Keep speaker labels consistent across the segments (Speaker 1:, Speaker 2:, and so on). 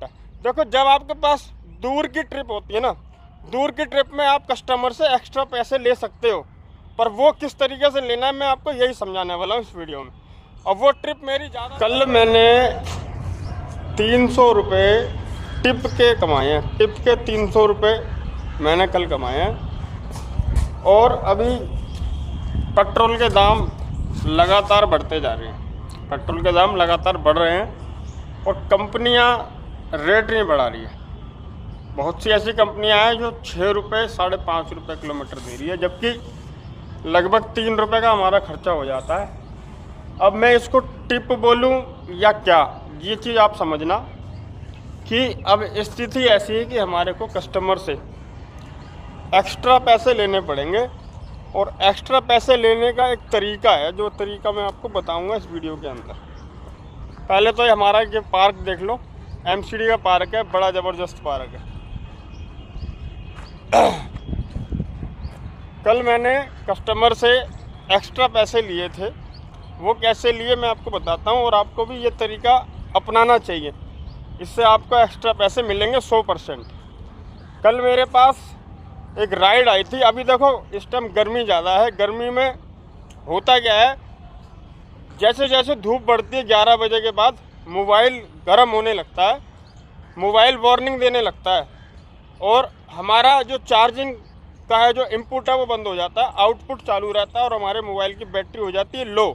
Speaker 1: Urgent है। देखो, जब आपके पास दूर की ट्रिप होती है ना, दूर की ट्रिप में आप कस्टमर से एक्स्ट्रा पैसे ले सकते हो, पर वो किस तरीके से लेना है मैं आपको यही समझाने वाला हूँ इस वीडियो में। और वो ट्रिप मेरी ज़्यादा, कल मैंने 300 रुपये टिप के कमाए हैं। टिप के 300 रुपये मैंने कल कमाए हैं। और अभी पेट्रोल के दाम लगातार बढ़ते जा रहे हैं, पेट्रोल के दाम लगातार बढ़ रहे हैं और कंपनियां रेट नहीं बढ़ा रही है। बहुत सी ऐसी कंपनियां हैं जो 6 रुपये 5.5 रुपये किलोमीटर दे रही है, जबकि लगभग 3 रुपये का हमारा खर्चा हो जाता है। अब मैं इसको टिप बोलूं या क्या, ये चीज़ आप समझना कि अब स्थिति ऐसी है कि हमारे को कस्टमर से एक्स्ट्रा पैसे लेने पड़ेंगे। और एक्स्ट्रा पैसे लेने का एक तरीका है, जो तरीका मैं आपको बताऊंगा इस वीडियो के अंदर। पहले तो हमारा ये पार्क देख लो, एमसीडी का पार्क है, बड़ा ज़बरदस्त पार्क है। कल मैंने कस्टमर से एक्स्ट्रा पैसे लिए थे, वो कैसे लिए मैं आपको बताता हूँ। और आपको भी ये तरीका अपनाना चाहिए, इससे आपको एक्स्ट्रा पैसे मिलेंगे 100%। कल मेरे पास एक राइड आई थी। अभी देखो, इस टाइम गर्मी ज़्यादा है। गर्मी में होता क्या है, जैसे जैसे धूप बढ़ती है 11 बजे के बाद मोबाइल गर्म होने लगता है, मोबाइल वार्निंग देने लगता है और हमारा जो चार्जिंग का है जो इनपुट है वो बंद हो जाता है, आउटपुट चालू रहता है और हमारे मोबाइल की बैटरी हो जाती है लो।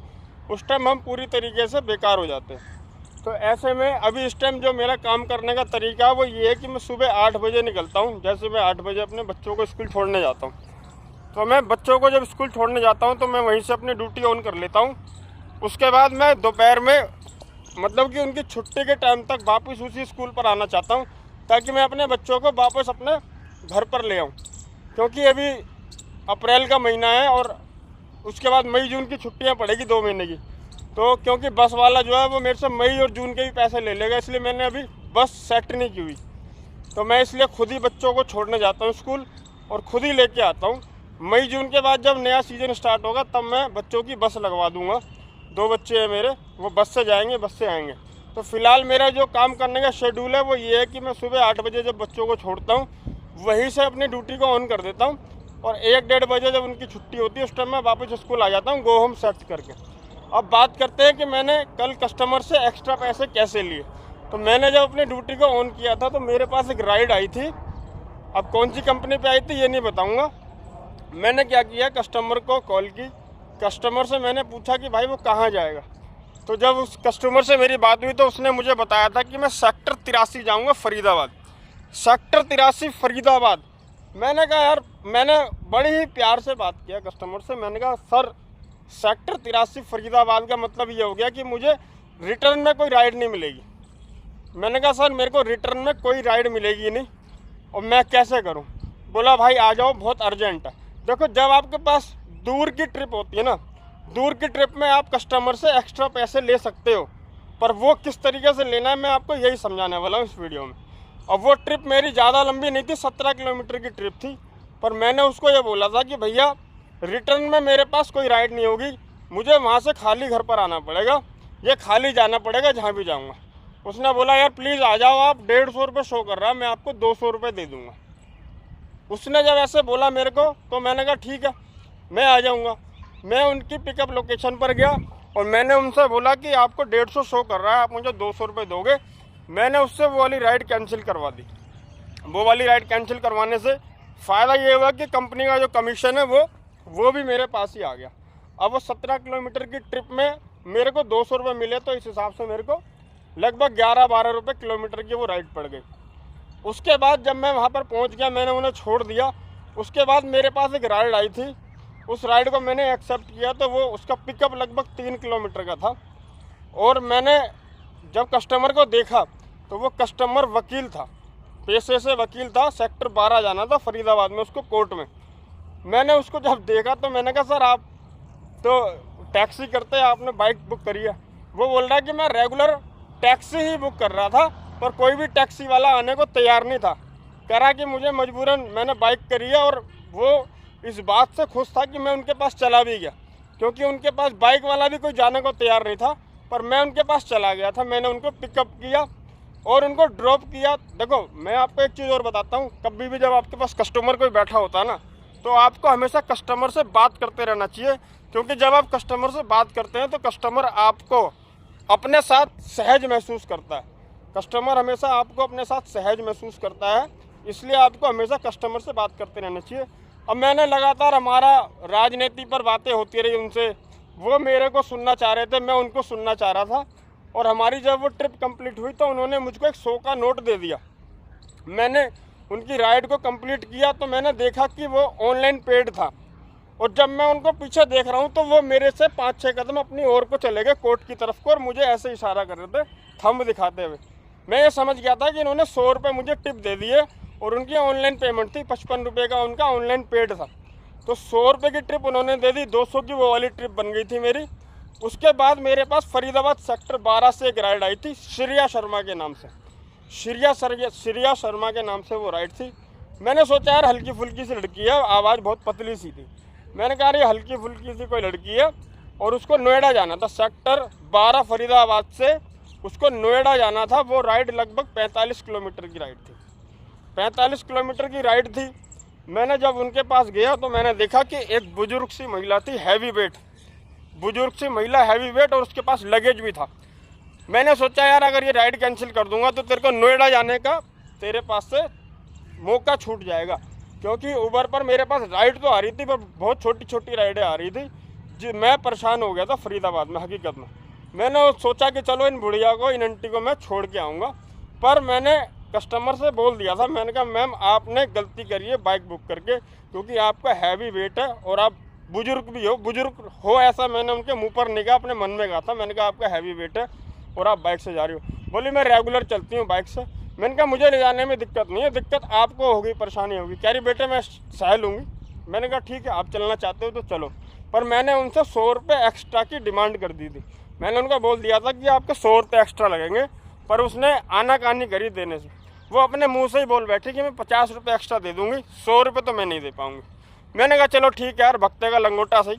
Speaker 1: उस टाइम हम पूरी तरीके से बेकार हो जाते हैं। तो ऐसे में अभी इस टाइम जो मेरा काम करने का तरीका है वो ये है कि मैं सुबह 8 बजे निकलता हूँ। जैसे मैं 8 बजे अपने बच्चों को स्कूल छोड़ने जाता हूँ, तो मैं बच्चों को जब स्कूल छोड़ने जाता हूँ तो मैं वहीं से अपनी ड्यूटी ऑन कर लेता हूँ। उसके बाद मैं दोपहर में, मतलब कि उनकी छुट्टी के टाइम तक वापस उसी स्कूल पर आना चाहता हूँ, ताकि मैं अपने बच्चों को वापस अपने घर पर ले आऊँ। क्योंकि अभी अप्रैल का महीना है और उसके बाद मई जून की छुट्टियाँ पड़ेगी 2 महीने की। तो क्योंकि बस वाला जो है वो मेरे से मई और जून के भी पैसे ले लेगा, इसलिए मैंने अभी बस सेट नहीं की हुई। तो मैं इसलिए खुद ही बच्चों को छोड़ने जाता हूँ स्कूल और खुद ही लेके आता हूँ। मई जून के बाद जब नया सीज़न स्टार्ट होगा तब मैं बच्चों की बस लगवा दूँगा। 2 बच्चे हैं मेरे, वो बस से जाएंगे, बस से आएंगे। तो फ़िलहाल मेरा जो काम करने का शेड्यूल है वो ये है कि मैं सुबह 8 बजे जब बच्चों को छोड़ता हूँ वहीं से अपनी ड्यूटी को ऑन कर देता हूँ और 1-1:30 बजे जब उनकी छुट्टी होती है उस टाइम मैं वापस स्कूल आ जाता हूँ गो होम सर्च करके। अब बात करते हैं कि मैंने कल कस्टमर से एक्स्ट्रा पैसे कैसे लिए। तो मैंने जब अपनी ड्यूटी को ऑन किया था तो मेरे पास एक राइड आई थी। अब कौन सी कंपनी पे आई थी ये नहीं बताऊंगा। मैंने क्या किया, कस्टमर को कॉल की, कस्टमर से मैंने पूछा कि भाई वो कहाँ जाएगा। तो जब उस कस्टमर से मेरी बात हुई तो उसने मुझे बताया था कि मैं सेक्टर 83 जाऊँगा, फरीदाबाद। सेक्टर 83 फरीदाबाद। मैंने कहा यार, मैंने बड़ी ही प्यार से बात किया कस्टमर से। मैंने कहा सर, सेक्टर 83 फरीदाबाद का मतलब ये हो गया कि मुझे रिटर्न में कोई राइड नहीं मिलेगी। मैंने कहा सर, मेरे को रिटर्न में कोई राइड मिलेगी नहीं और मैं कैसे करूं। बोला भाई आ जाओ, बहुत अर्जेंट है। देखो, जब आपके पास दूर की ट्रिप होती है ना, दूर की ट्रिप में आप कस्टमर से एक्स्ट्रा पैसे ले सकते हो, पर वो किस तरीके से लेना है मैं आपको यही समझाने वाला हूँ इस वीडियो में। और वो ट्रिप मेरी ज़्यादा लंबी नहीं थी, 17 किलोमीटर की ट्रिप थी। पर मैंने उसको ये बोला था कि भैया रिटर्न में मेरे पास कोई राइड नहीं होगी, मुझे वहाँ से खाली घर पर आना पड़ेगा, ये खाली जाना पड़ेगा जहाँ भी जाऊँगा। उसने बोला यार प्लीज़ आ जाओ आप, 150 रुपये शो कर रहा है, मैं आपको 200 रुपये दे दूँगा। उसने जब ऐसे बोला मेरे को तो मैंने कहा ठीक है, मैं आ जाऊँगा। मैं उनकी पिकअप लोकेशन पर गया और मैंने उनसे बोला कि आपको 150 शो कर रहा है, आप मुझे 200 रुपये दोगे। मैंने उससे वो वाली राइड कैंसिल करवा दी। वो वाली राइड कैंसिल करवाने से फ़ायदा ये हुआ कि कंपनी का जो कमीशन है वो भी मेरे पास ही आ गया। अब वो 17 किलोमीटर की ट्रिप में मेरे को 200 रुपये मिले, तो इस हिसाब से मेरे को लगभग 11-12 रुपये किलोमीटर की वो राइड पड़ गई। उसके बाद जब मैं वहाँ पर पहुँच गया, मैंने उन्हें छोड़ दिया। उसके बाद मेरे पास एक राइड आई थी, उस राइड को मैंने एक्सेप्ट किया। तो वो उसका पिकअप लगभग 3 किलोमीटर का था। और मैंने जब कस्टमर को देखा तो वो कस्टमर वकील था, पेशे से वकील था। सेक्टर 12 जाना था फरीदाबाद में उसको, कोर्ट में। मैंने उसको जब देखा तो मैंने कहा सर आप तो टैक्सी करते हैं, आपने बाइक बुक करी है। वो बोल रहा है कि मैं रेगुलर टैक्सी ही बुक कर रहा था, पर कोई भी टैक्सी वाला आने को तैयार नहीं था। कह रहा कि मुझे मजबूरन मैंने बाइक करी है। और वो इस बात से खुश था कि मैं उनके पास चला भी गया, क्योंकि उनके पास बाइक वाला भी कोई जाने को तैयार नहीं था, पर मैं उनके पास चला गया था। मैंने उनको पिकअप किया और उनको ड्रॉप किया। देखो मैं आपको एक चीज़ और बताता हूँ, कभी भी जब आपके पास कस्टमर कोई बैठा होता है ना, तो आपको हमेशा कस्टमर से बात करते रहना चाहिए, क्योंकि जब आप कस्टमर से बात करते हैं तो कस्टमर आपको अपने साथ सहज महसूस करता है। कस्टमर हमेशा आपको अपने साथ सहज महसूस करता है, इसलिए आपको हमेशा कस्टमर से बात करते रहना चाहिए। अब मैंने लगातार हमारा राजनीति पर बातें होती रही उनसे, वो मेरे को सुनना चाह रहे थे, मैं उनको सुनना चाह रहा था। और हमारी जब वो ट्रिप कंप्लीट हुई तो उन्होंने मुझको एक 100 का नोट दे दिया। मैंने उनकी राइड को कंप्लीट किया तो मैंने देखा कि वो ऑनलाइन पेड था, और जब मैं उनको पीछे देख रहा हूँ तो वो मेरे से 5-6 कदम अपनी ओर को चले गए, कोर्ट की तरफ को, और मुझे ऐसे इशारा कर रहे थे थंब दिखाते हुए। मैं ये समझ गया था कि इन्होंने 100 रुपये मुझे टिप दे दिए, और उनकी ऑनलाइन पेमेंट थी, 55 रुपये का उनका ऑनलाइन पेड था। तो 100 रुपये की ट्रिप उन्होंने दे दी, 200 की वो वाली ट्रिप बन गई थी मेरी। उसके बाद मेरे पास फरीदाबाद सेक्टर 12 से एक राइड आई थी श्रेया शर्मा के नाम से। श्रेया शर्मा के नाम से वो राइड थी। मैंने सोचा यार हल्की फुल्की सी लड़की है, आवाज़ बहुत पतली सी थी। मैंने कहा ये हल्की फुल्की सी कोई लड़की है, और उसको नोएडा जाना था, सेक्टर 12 फरीदाबाद से उसको नोएडा जाना था। वो राइड लगभग 45 किलोमीटर की राइड थी, 45 किलोमीटर की राइड थी। मैंने जब उनके पास गया तो मैंने देखा कि एक बुजुर्ग सी महिला थी, हैवी वेट, बुजुर्ग सी महिला हैवी वेट, और उसके पास लगेज भी था। मैंने सोचा यार अगर ये राइड कैंसिल कर दूंगा तो तेरे को नोएडा जाने का तेरे पास से मौका छूट जाएगा, क्योंकि उबर पर मेरे पास राइड तो आ रही थी पर बहुत छोटी छोटी राइडें आ रही थी। जी मैं परेशान हो गया था फरीदाबाद में। हकीकत में मैंने सोचा कि चलो इन बुढ़िया को, इन आंटी को मैं छोड़ के आऊँगा, पर मैंने कस्टमर से बोल दिया था, मैंने कहा मैम आपने गलती करी है बाइक बुक करके, क्योंकि आपका हैवी वेट है और आप बुजुर्ग भी हो, बुजुर्ग हो ऐसा मैंने उनके मुंह पर नहीं कहा, अपने मन में कहा था। मैंने कहा आपका हैवी वेट है और आप बाइक से जा रही हो। बोली मैं रेगुलर चलती हूँ बाइक से। मैंने कहा मुझे ले जाने में दिक्कत नहीं है, दिक्कत आपको होगी, परेशानी होगी। कह रही बेटे मैं सह लूँगी। मैंने कहा ठीक है आप चलना चाहते हो तो चलो, पर मैंने उनसे 100 रुपये एक्स्ट्रा की डिमांड कर दी थी। मैंने उनको बोल दिया था कि आपके 100 रुपये एक्स्ट्रा लगेंगे, पर उसने आनाकानी करी देने से। वो अपने मुंह से ही बोल बैठी कि मैं 50 रुपये एक्स्ट्रा दे दूँगी, 100 रुपये तो मैं नहीं दे पाऊँगी। मैंने कहा चलो ठीक है यार, भक्ते का लंगोटा सही,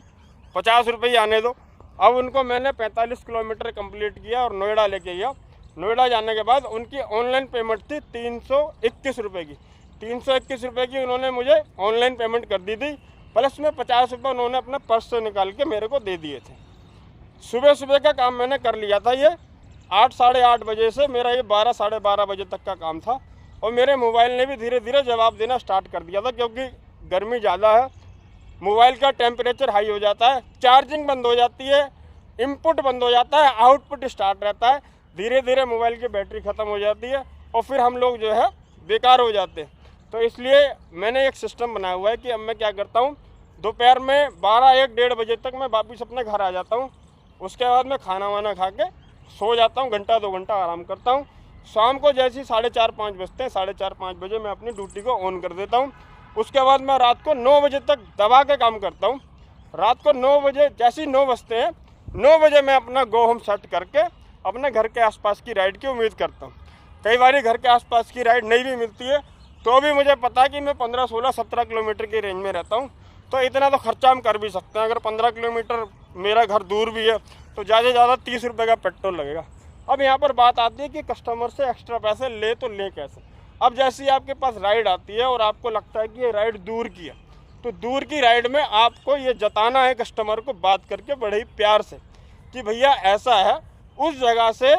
Speaker 1: 50 रुपये ही आने दो। अब उनको मैंने 45 किलोमीटर कंप्लीट किया और नोएडा लेके गया। नोएडा जाने के बाद उनकी ऑनलाइन पेमेंट थी 321 रुपये की। 321 रुपये की उन्होंने मुझे ऑनलाइन पेमेंट कर दी थी, प्लस में 50 रुपये उन्होंने अपने पर्स से निकाल के मेरे को दे दिए थे। सुबह सुबह का काम मैंने कर लिया था। ये 8 साढ़े 8 बजे से मेरा ये 12 साढ़े 12 बजे तक का काम था, और मेरे मोबाइल ने भी धीरे धीरे जवाब देना स्टार्ट कर दिया था, क्योंकि गर्मी ज़्यादा है, मोबाइल का टेम्परेचर हाई हो जाता है, चार्जिंग बंद हो जाती है, इनपुट बंद हो जाता है, आउटपुट स्टार्ट रहता है, धीरे धीरे मोबाइल की बैटरी ख़त्म हो जाती है, और फिर हम लोग जो है बेकार हो जाते हैं। तो इसलिए मैंने एक सिस्टम बनाया हुआ है कि अब मैं क्या करता हूँ, दोपहर में 12-1-1:30 बजे तक मैं वापस अपने घर आ जाता हूँ। उसके बाद मैं खाना वाना खा के सो जाता हूँ, घंटा 2 घंटा आराम करता हूँ। शाम को जैसे ही 4:30-5 बजते हैं, 4:30-5 बजे मैं अपनी ड्यूटी को ऑन कर देता हूँ। उसके बाद मैं रात को 9 बजे तक दबा के काम करता हूँ। रात को 9 बजे जैसे ही 9 बजते हैं, 9 बजे मैं अपना गो होम सेट करके अपने घर के आसपास की राइड की उम्मीद करता हूँ। कई बार घर के आसपास की राइड नहीं भी मिलती है, तो भी मुझे पता है कि मैं 15, 16, 17 किलोमीटर की रेंज में रहता हूँ, तो इतना तो खर्चा हम कर भी सकते हैं। अगर 15 किलोमीटर मेरा घर दूर भी है तो ज़्यादा से ज़्यादा 30 रुपये का पेट्रोल लगेगा। अब यहाँ पर बात आती है कि कस्टमर से एक्स्ट्रा पैसे ले तो ले कैसे। अब जैसे ही आपके पास राइड आती है और आपको लगता है कि ये राइड दूर की है, तो दूर की राइड में आपको ये जताना है कस्टमर को बात करके बड़े ही प्यार से कि भैया ऐसा है, उस जगह से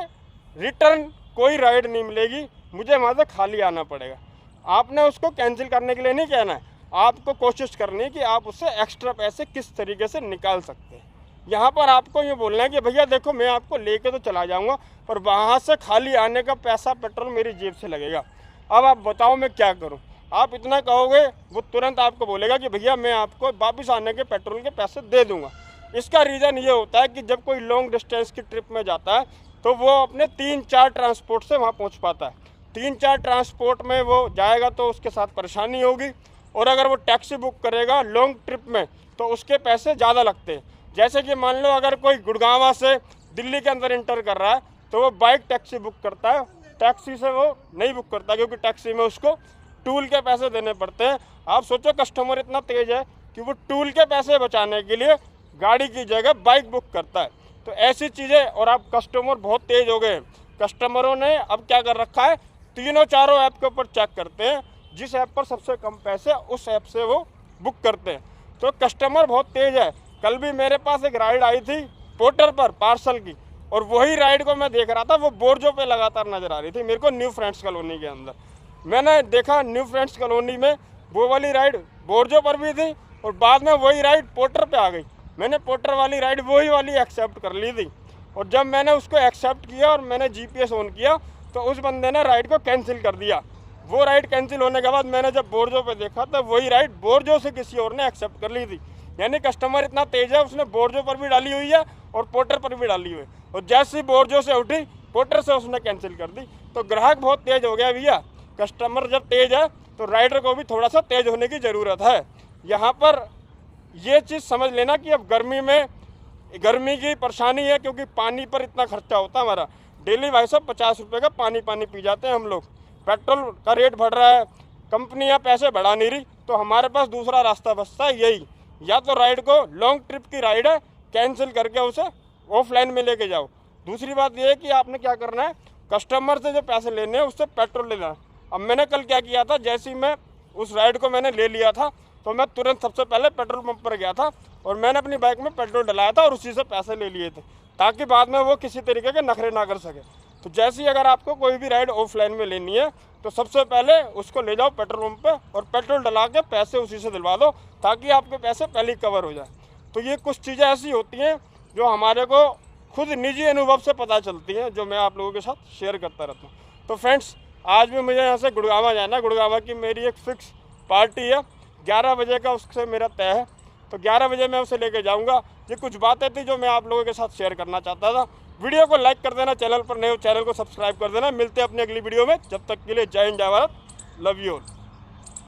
Speaker 1: रिटर्न कोई राइड नहीं मिलेगी, मुझे वहाँ से खाली आना पड़ेगा। आपने उसको कैंसिल करने के लिए नहीं कहना है, आपको कोशिश करनी है कि आप उससे एक्स्ट्रा पैसे किस तरीके से निकाल सकते हैं। यहाँ पर आपको ये बोलना है कि भैया देखो मैं आपको लेके तो चला जाऊँगा, पर वहाँ से खाली आने का पैसा पेट्रोल मेरी जेब से लगेगा। अब आप बताओ मैं क्या करूँ। आप इतना कहोगे, वो तुरंत आपको बोलेगा कि भैया मैं आपको वापस आने के पेट्रोल के पैसे दे दूँगा। इसका रीज़न ये होता है कि जब कोई लॉन्ग डिस्टेंस की ट्रिप में जाता है तो वो अपने 3-4 ट्रांसपोर्ट से वहाँ पहुँच पाता है। 3-4 ट्रांसपोर्ट में वो जाएगा तो उसके साथ परेशानी होगी, और अगर वो टैक्सी बुक करेगा लॉन्ग ट्रिप में तो उसके पैसे ज़्यादा लगते हैं। जैसे कि मान लो अगर कोई गुड़गांव से दिल्ली के अंदर इंटर कर रहा है तो वो बाइक टैक्सी बुक करता है, टैक्सी से वो नहीं बुक करता, क्योंकि टैक्सी में उसको टूल के पैसे देने पड़ते हैं। आप सोचो कस्टमर इतना तेज़ है कि वो टूल के पैसे बचाने के लिए गाड़ी की जगह बाइक बुक करता है। तो ऐसी चीज़ें, और आप कस्टमर बहुत तेज़ हो गए, कस्टमरों ने अब क्या कर रखा है, तीनों चारों ऐप के ऊपर चेक करते हैं, जिस ऐप पर सबसे कम पैसे उस ऐप से वो बुक करते हैं। तो कस्टमर बहुत तेज़ है। कल भी मेरे पास एक राइड आई थी पोर्टर पर पार्सल की, और वही राइड को मैं देख रहा था, वो बोर्जो पे लगातार नज़र आ रही थी मेरे को न्यू फ्रेंड्स कॉलोनी के अंदर। मैंने देखा न्यू फ्रेंड्स कॉलोनी में वो वाली राइड बोर्जो पर भी थी, और बाद में वही राइड पोर्टर पे आ गई। मैंने पोर्टर वाली राइड वही वाली एक्सेप्ट कर ली थी, और जब मैंने उसको एक्सेप्ट किया और मैंने GPS ऑन किया तो उस बंदे ने राइड को कैंसिल कर दिया। वो राइड कैंसिल होने के बाद मैंने जब बोर्जो पे देखा तो वही राइड बोर्जो से किसी और ने एक्सेप्ट कर ली थी। यानी कस्टमर इतना तेज है, उसने बोर्जो पर भी डाली हुई है और पोर्टर पर भी डाली हुई है, और जैसे ही बोर्जो से उठी पोर्टर से उसने कैंसिल कर दी। तो ग्राहक बहुत तेज हो गया भैया। कस्टमर जब तेज है तो राइडर को भी थोड़ा सा तेज होने की ज़रूरत है। यहाँ पर ये चीज़ समझ लेना कि अब गर्मी की परेशानी है, क्योंकि पानी पर इतना खर्चा होता है हमारा। डेली भाई साहब 50 रुपये का पानी पी जाते हैं हम लोग। पेट्रोल का रेट बढ़ रहा है, कंपनियां पैसे बढ़ा नहीं रही, तो हमारे पास दूसरा रास्ता बचता है यही, या तो राइड को, लॉन्ग ट्रिप की राइड है, कैंसिल करके उसे ऑफलाइन में लेके जाओ। दूसरी बात यह है कि आपने क्या करना है, कस्टमर से जो पैसे लेने हैं उससे पेट्रोल लेना है। अब मैंने कल क्या किया था, जैसे ही मैं उस राइड को मैंने ले लिया था तो मैं तुरंत सबसे पहले पेट्रोल पंप पर गया था और मैंने अपनी बाइक में पेट्रोल डलाया था और उसी से पैसे ले लिए थे, ताकि बाद में वो किसी तरीके के नखरे ना कर सके। तो जैसे ही अगर आपको कोई भी राइड ऑफलाइन में लेनी है तो सबसे पहले उसको ले जाओ पेट्रोल पंप पे और पेट्रोल डला के पैसे उसी से दिलवा दो, ताकि आपके पैसे पहले ही कवर हो जाए। तो ये कुछ चीज़ें ऐसी होती हैं जो हमारे को खुद निजी अनुभव से पता चलती हैं, जो मैं आप लोगों के साथ शेयर करता रहता हूँ। तो फ्रेंड्स, आज भी मुझे यहाँ से गुड़गांव जाना। गुड़गांव की मेरी एक फ़िक्स पार्टी है, 11 बजे का उससे मेरा तय है, तो 11 बजे मैं उसे लेके जाऊंगा। ये कुछ बातें थी जो मैं आप लोगों के साथ शेयर करना चाहता था। वीडियो को लाइक कर देना, चैनल पर नए हो चैनल को सब्सक्राइब कर देना। मिलते हैं अपनी अगली वीडियो में, जब तक के लिए जय हिंद जय भारत, लव यू ऑल।